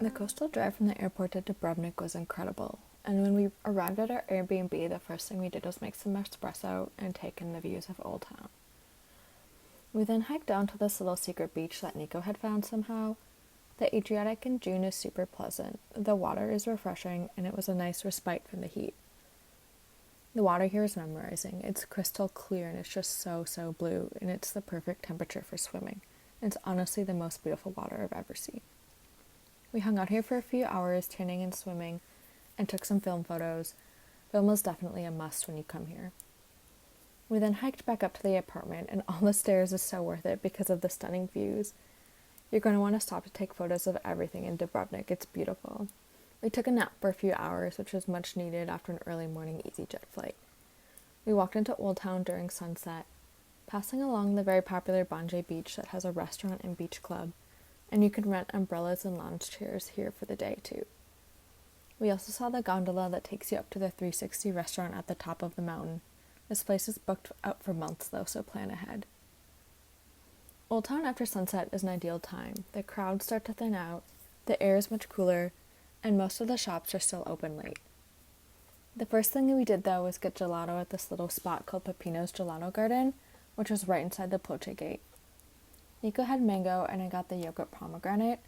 The coastal drive from the airport to Dubrovnik was incredible, and when we arrived at our Airbnb, the first thing we did was make some espresso and take in the views of Old Town. We then hiked down to this little secret beach that Nico had found somehow. The Adriatic in June is super pleasant, the water is refreshing, and it was a nice respite from the heat. The water here is memorizing. It's crystal clear and it's just so blue, and it's the perfect temperature for swimming. It's honestly the most beautiful water I've ever seen. We hung out here for a few hours, tanning and swimming, and took some film photos. Film is definitely a must when you come here. We then hiked back up to the apartment, and all the stairs is so worth it because of the stunning views. You're going to want to stop to take photos of everything in Dubrovnik. It's beautiful. We took a nap for a few hours, which was much needed after an early morning EasyJet flight. We walked into Old Town during sunset, passing along the very popular Banje beach that has a restaurant and beach club, and you can rent umbrellas and lounge chairs here for the day too. We also saw the gondola that takes you up to the 360 restaurant at the top of the mountain. This place is booked out for months though, so plan ahead. Old Town after sunset is an ideal time. The crowds start to thin out, the air is much cooler, and most of the shops are still open late. The first thing we did though was get gelato at this little spot called Peppino's Gelato Garden, which was right inside the Ploce gate. Nico had mango and I got the yogurt pomegranate.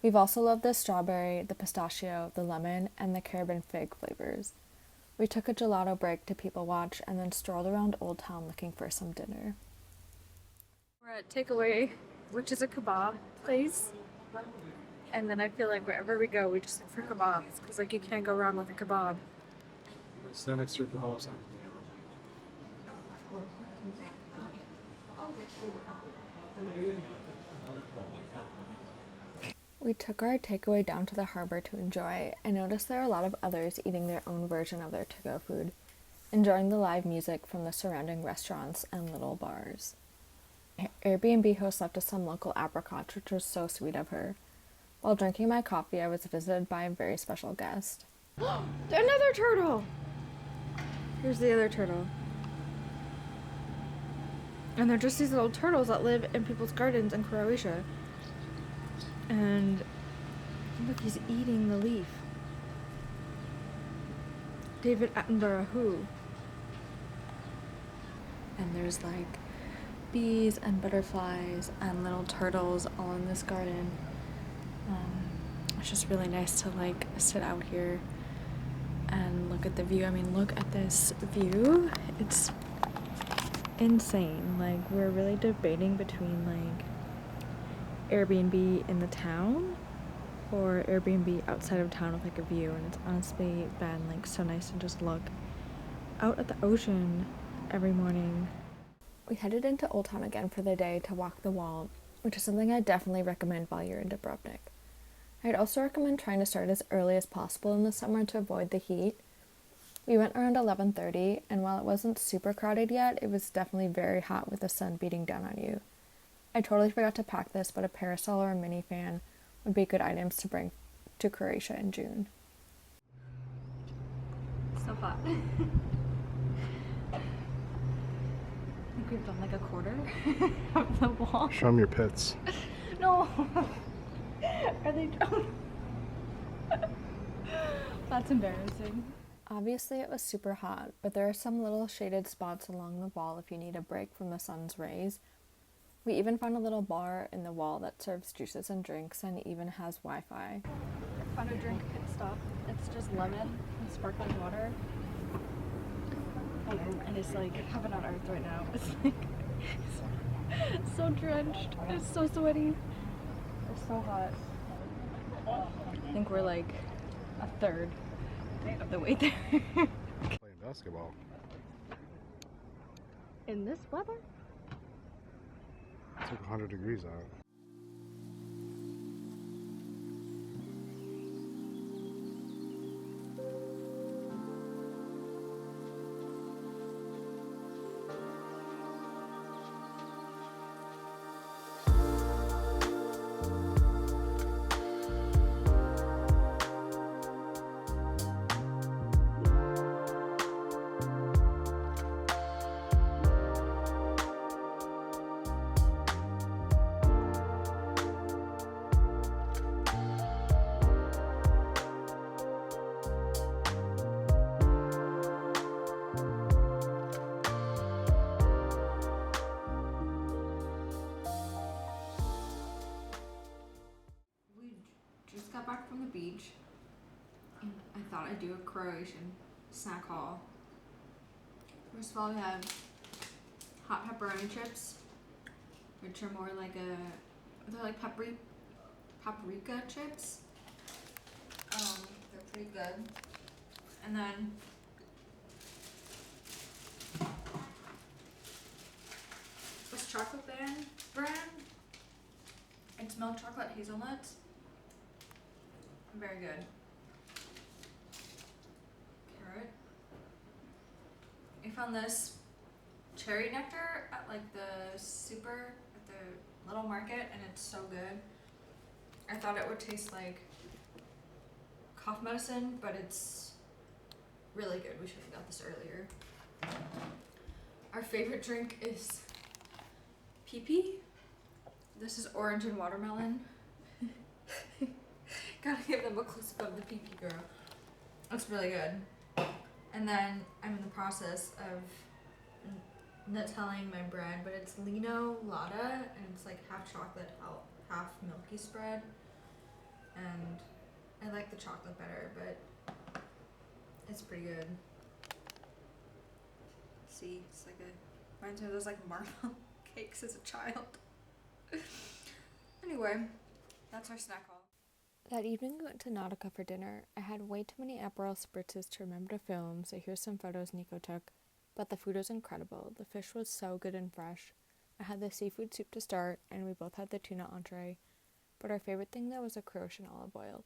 We've also loved the strawberry, the pistachio, the lemon, and the Caribbean fig flavors. We took a gelato break to people watch and then strolled around Old Town looking for some dinner. We're at Takeaway, which is a kebab place. And then I feel like wherever we go, we just look for kebabs. Because like you can't go wrong with a kebab. Stand next to your kebabs. We took our takeaway down to the harbor to enjoy. I noticed there were a lot of others eating their own version of their to-go food, enjoying the live music from the surrounding restaurants and little bars. Airbnb host left us some local apricots, which was so sweet of her. While drinking my coffee, I was visited by a very special guest. Another turtle! Here's the other turtle. And they're just these little turtles that live in people's gardens in Croatia. And look, he's eating the leaf. David Attenborough, who? And there's like bees and butterflies and little turtles all in this garden. It's just really nice to like sit out here and look at the view. I mean, look at this view. It's insane. Like, we're really debating between like Airbnb in the town or Airbnb outside of town with like a view, and it's honestly been like so nice to just look out at the ocean every morning. We headed into Old Town again for the day to walk the wall, which is something I definitely recommend while you're in Dubrovnik. I'd also recommend trying to start as early as possible in the summer to avoid the heat. We went around 11:30, and while it wasn't super crowded yet, it was definitely very hot with the sun beating down on you. I totally forgot to pack this, but a parasol or a mini fan would be good items to bring to Croatia in June. So hot. I think we've done like a quarter of the wall. Show them your pits. No! Are they That's embarrassing. Obviously it was super hot, but there are some little shaded spots along the wall if you need a break from the sun's rays. We even found a little bar in the wall that serves juices and drinks and even has Wi-Fi. Found a drink pit stop. It's just lemon and sparkling water. And it's like heaven on earth right now. It's like it's so drenched. It's so sweaty. It's so hot. I think we're like a third of the way there. Playing basketball. In this weather? It's like 100 degrees out. the beach, and I thought I'd do a Croatian snack haul. First of all, we have hot pepperoni chips, which are more like they're like paprika chips. They're pretty good. And then this chocolate brand. It's milk chocolate hazelnuts. Very good. Carrot. I found this cherry nectar at like the little market, and it's so good. I thought it would taste like cough medicine, but it's really good. We should have got this earlier. Our favorite drink is pee. This is orange and watermelon. Gotta give them a close up of the pee girl. It's really good. And then I'm in the process of nutelling my bread, but it's Lino Lotta, and it's like half chocolate, half milky spread. And I like the chocolate better, but it's pretty good. See, it's like reminds me of those like marble cakes as a child. Anyway, that's our snack haul. That evening we went to Nautica for dinner. I had way too many Aperol spritzes to remember to film, so here's some photos Nico took. But the food was incredible. The fish was so good and fresh. I had the seafood soup to start, and we both had the tuna entree. But our favorite thing though was the Croatian olive oil.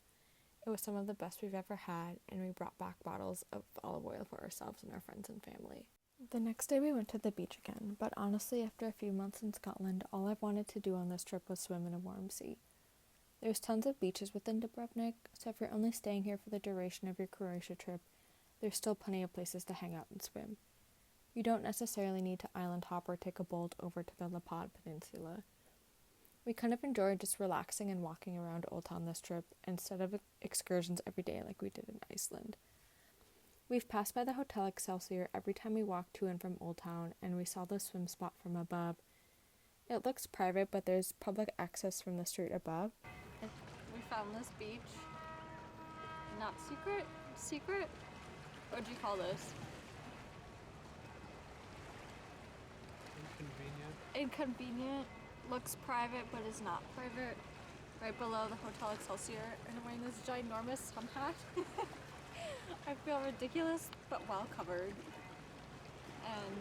It was some of the best we've ever had, and we brought back bottles of olive oil for ourselves and our friends and family. The next day we went to the beach again, but honestly after a few months in Scotland, all I wanted to do on this trip was swim in a warm sea. There's tons of beaches within Dubrovnik, so if you're only staying here for the duration of your Croatia trip, there's still plenty of places to hang out and swim. You don't necessarily need to island hop or take a boat over to the Lapad Peninsula. We kind of enjoyed just relaxing and walking around Old Town this trip instead of excursions every day like we did in Iceland. We've passed by the Hotel Excelsior every time we walked to and from Old Town, and we saw the swim spot from above. It looks private, but there's public access from the street above. We found this beach. Not secret? Secret? What would you call this? Inconvenient. Looks private, but is not private. Right below the Hotel Excelsior. And I'm wearing this ginormous sun hat. I feel ridiculous, but well covered. And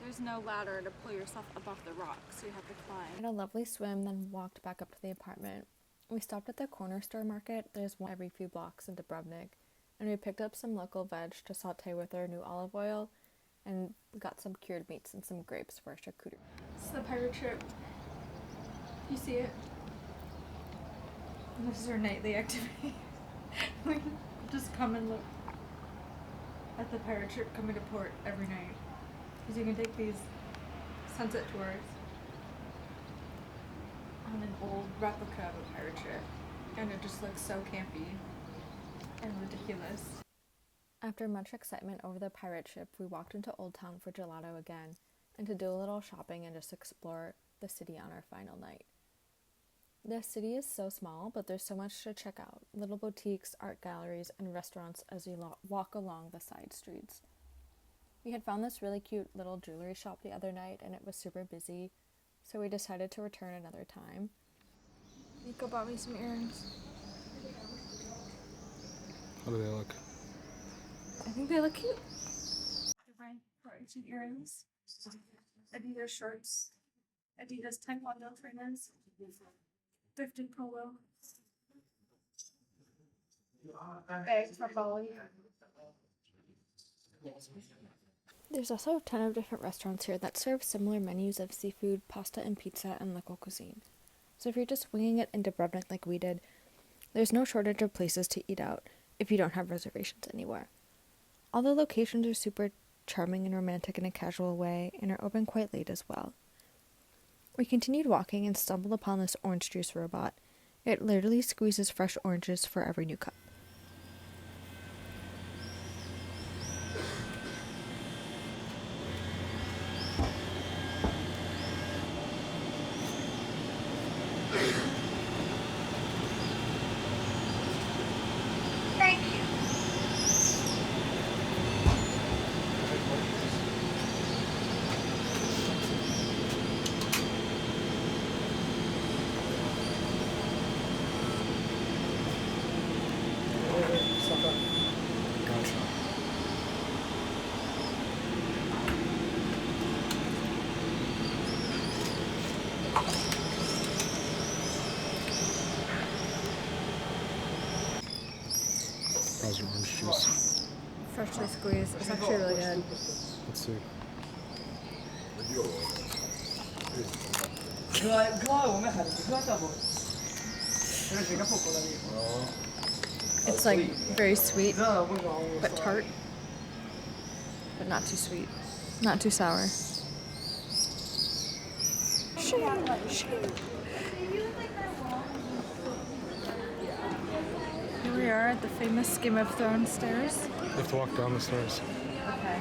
there's no ladder to pull yourself above the rocks, so you have to climb. We had a lovely swim, then walked back up to the apartment. We stopped at the corner store market. There's one every few blocks in Dubrovnik, and we picked up some local veg to saute with our new olive oil, and we got some cured meats and some grapes for our charcuterie. This is the pirate ship. You see it? And this is our nightly activity. We just come and look at the pirate ship coming to port every night. Because you can take these sunset tours on an old replica of a pirate ship. And it just looks so campy and ridiculous. After much excitement over the pirate ship, we walked into Old Town for gelato again, and to do a little shopping and just explore the city on our final night. The city is so small, but there's so much to check out. Little boutiques, art galleries, and restaurants as you walk along the side streets. We had found this really cute little jewelry shop the other night, and it was super busy, so we decided to return another time. Nico bought me some earrings. How do they look? I think they look cute. They're wearing Croatian earrings, Adidas shorts, Adidas taekwondo trainers, thrifted polo, bag from Bali. There's also a ton of different restaurants here that serve similar menus of seafood, pasta and pizza, and local cuisine. So if you're just winging it in Dubrovnik like we did, there's no shortage of places to eat out if you don't have reservations anywhere. All the locations are super charming and romantic in a casual way, and are open quite late as well. We continued walking and stumbled upon this orange juice robot. It literally squeezes fresh oranges for every new cup. juice. Freshly squeezed. It's actually really good. Let's see. It's like very sweet, but tart. But not too sweet. Not too sour. Here we are at the famous Game of Thrones stairs. You have to walk down the stairs. Okay.